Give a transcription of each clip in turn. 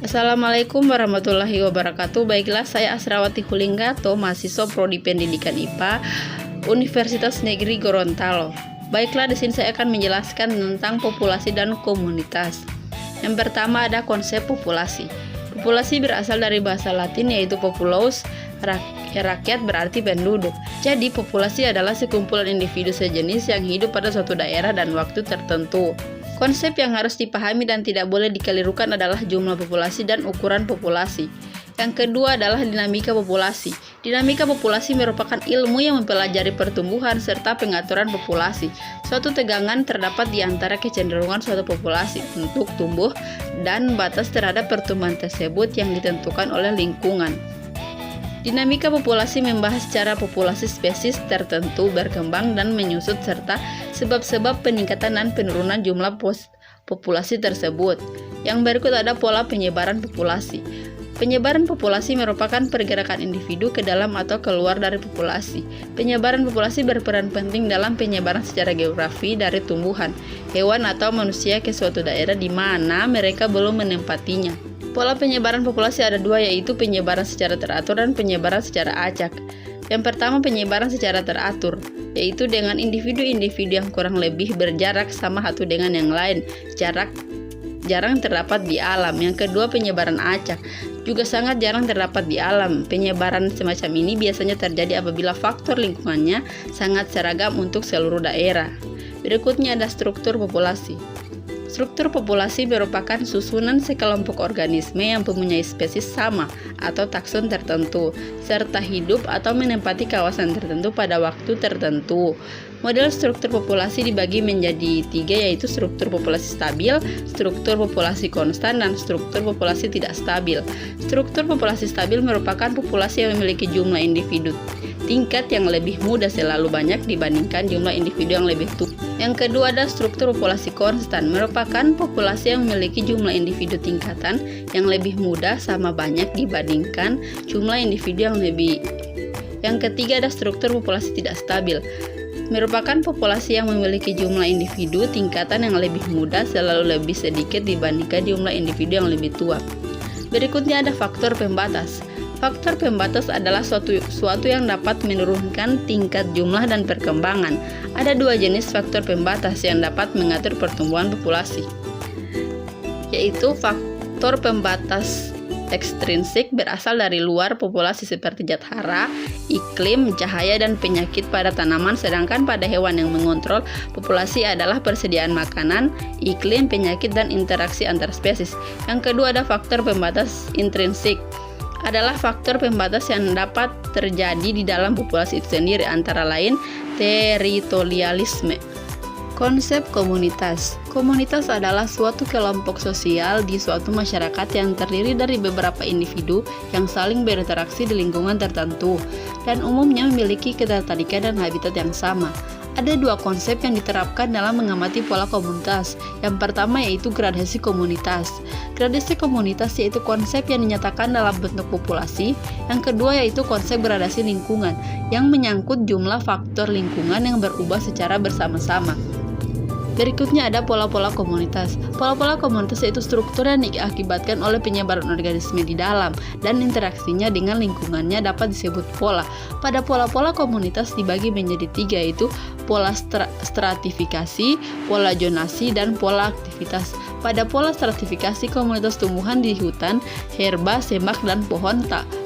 Assalamualaikum warahmatullahi wabarakatuh. Baiklah, saya Asrawati Hulinggato, mahasiswa Prodi Pendidikan IPA Universitas Negeri Gorontalo. Baiklah, di sini saya akan menjelaskan tentang populasi dan komunitas. Yang pertama ada konsep populasi. Populasi berasal dari bahasa Latin yaitu populus, rakyat berarti penduduk. Jadi populasi adalah sekumpulan individu sejenis yang hidup pada suatu daerah dan waktu tertentu. Konsep yang harus dipahami dan tidak boleh dikelirukan adalah jumlah populasi dan ukuran populasi. Yang kedua adalah dinamika populasi. Dinamika populasi merupakan ilmu yang mempelajari pertumbuhan serta pengaturan populasi. Suatu tegangan terdapat di antara kecenderungan suatu populasi untuk tumbuh dan batas terhadap pertumbuhan tersebut yang ditentukan oleh lingkungan. Dinamika populasi membahas cara populasi spesies tertentu berkembang dan menyusut serta sebab-sebab peningkatan dan penurunan jumlah populasi tersebut. Yang berikut ada pola penyebaran populasi. Penyebaran populasi merupakan pergerakan individu ke dalam atau keluar dari populasi. Penyebaran populasi berperan penting dalam penyebaran secara geografi dari tumbuhan, hewan atau manusia ke suatu daerah di mana mereka belum menempatinya. Pola penyebaran populasi ada dua, yaitu penyebaran secara teratur dan penyebaran secara acak. Yang pertama, penyebaran secara teratur, yaitu dengan individu-individu yang kurang lebih berjarak sama satu dengan yang lain. Jarak jarang terdapat di alam. Yang kedua, penyebaran acak, juga sangat jarang terdapat di alam. Penyebaran semacam ini biasanya terjadi apabila faktor lingkungannya sangat seragam untuk seluruh daerah. Berikutnya ada struktur populasi. Struktur populasi merupakan susunan sekelompok organisme yang mempunyai spesies sama atau takson tertentu, serta hidup atau menempati kawasan tertentu pada waktu tertentu. Model struktur populasi dibagi menjadi tiga, yaitu struktur populasi stabil, struktur populasi konstan, dan struktur populasi tidak stabil. Struktur populasi stabil merupakan populasi yang memiliki jumlah individu tingkat yang lebih muda selalu banyak dibandingkan jumlah individu yang lebih tua. Yang kedua ada struktur populasi konstan, merupakan populasi yang memiliki jumlah individu tingkatan yang lebih muda sama banyak dibandingkan jumlah individu yang lebih. Yang ketiga ada struktur populasi tidak stabil, merupakan populasi yang memiliki jumlah individu tingkatan yang lebih muda selalu lebih sedikit dibandingkan jumlah individu yang lebih tua. Berikutnya ada faktor pembatas. Faktor pembatas adalah suatu yang dapat menurunkan tingkat jumlah dan perkembangan. Ada dua jenis faktor pembatas yang dapat mengatur pertumbuhan populasi, yaitu faktor pembatas ekstrinsik berasal dari luar populasi seperti zat hara, iklim, cahaya, dan penyakit pada tanaman, sedangkan pada hewan yang mengontrol populasi adalah persediaan makanan, iklim, penyakit, dan interaksi antar spesies. Yang kedua ada faktor pembatas intrinsik, adalah faktor pembatas yang dapat terjadi di dalam populasi itu sendiri, antara lain teritorialisme. Konsep komunitas. Komunitas adalah suatu kelompok sosial di suatu masyarakat yang terdiri dari beberapa individu yang saling berinteraksi di lingkungan tertentu dan umumnya memiliki ketertarikan dan habitat yang sama. Ada dua konsep yang diterapkan dalam mengamati pola komunitas. Yang pertama yaitu gradasi komunitas. Gradasi komunitas yaitu konsep yang dinyatakan dalam bentuk populasi. Yang kedua yaitu konsep gradasi lingkungan yang menyangkut jumlah faktor lingkungan yang berubah secara bersama-sama. Berikutnya ada pola-pola komunitas. Pola-pola komunitas yaitu struktur yang diakibatkan oleh penyebaran organisme di dalam dan interaksinya dengan lingkungannya dapat disebut pola. Pada pola-pola komunitas dibagi menjadi tiga, yaitu pola stratifikasi, pola zonasi, dan pola aktivitas. Pada pola stratifikasi, komunitas tumbuhan di hutan, herba, semak, dan pohon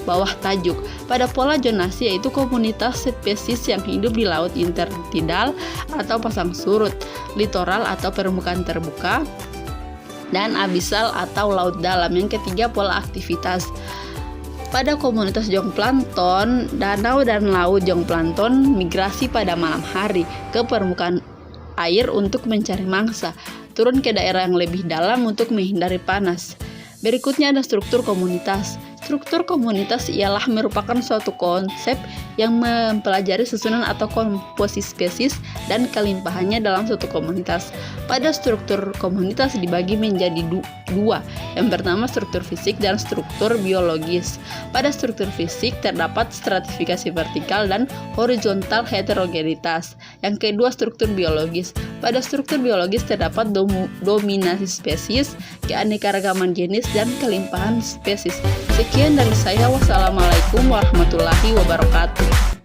bawah tajuk. Pada pola zonasi yaitu komunitas spesies yang hidup di laut intertidal atau pasang surut, litoral atau permukaan terbuka, dan abisal atau laut dalam. Yang ketiga pola aktivitas. Pada komunitas zooplankton, danau dan laut zooplankton migrasi pada malam hari ke permukaan air untuk mencari mangsa, turun ke daerah yang lebih dalam untuk menghindari panas. Berikutnya ada struktur komunitas. Struktur komunitas ialah merupakan suatu konsep yang mempelajari susunan atau komposisi spesies dan kelimpahannya dalam suatu komunitas. Pada struktur komunitas dibagi menjadi dua. Yang pertama struktur fisik dan struktur biologis. Pada struktur fisik terdapat stratifikasi vertikal dan horizontal heterogenitas. Yang kedua struktur biologis. Pada struktur biologis terdapat dominasi spesies, keanekaragaman jenis, dan kelimpahan spesies. Sekian dari saya. Wassalamualaikum warahmatullahi wabarakatuh.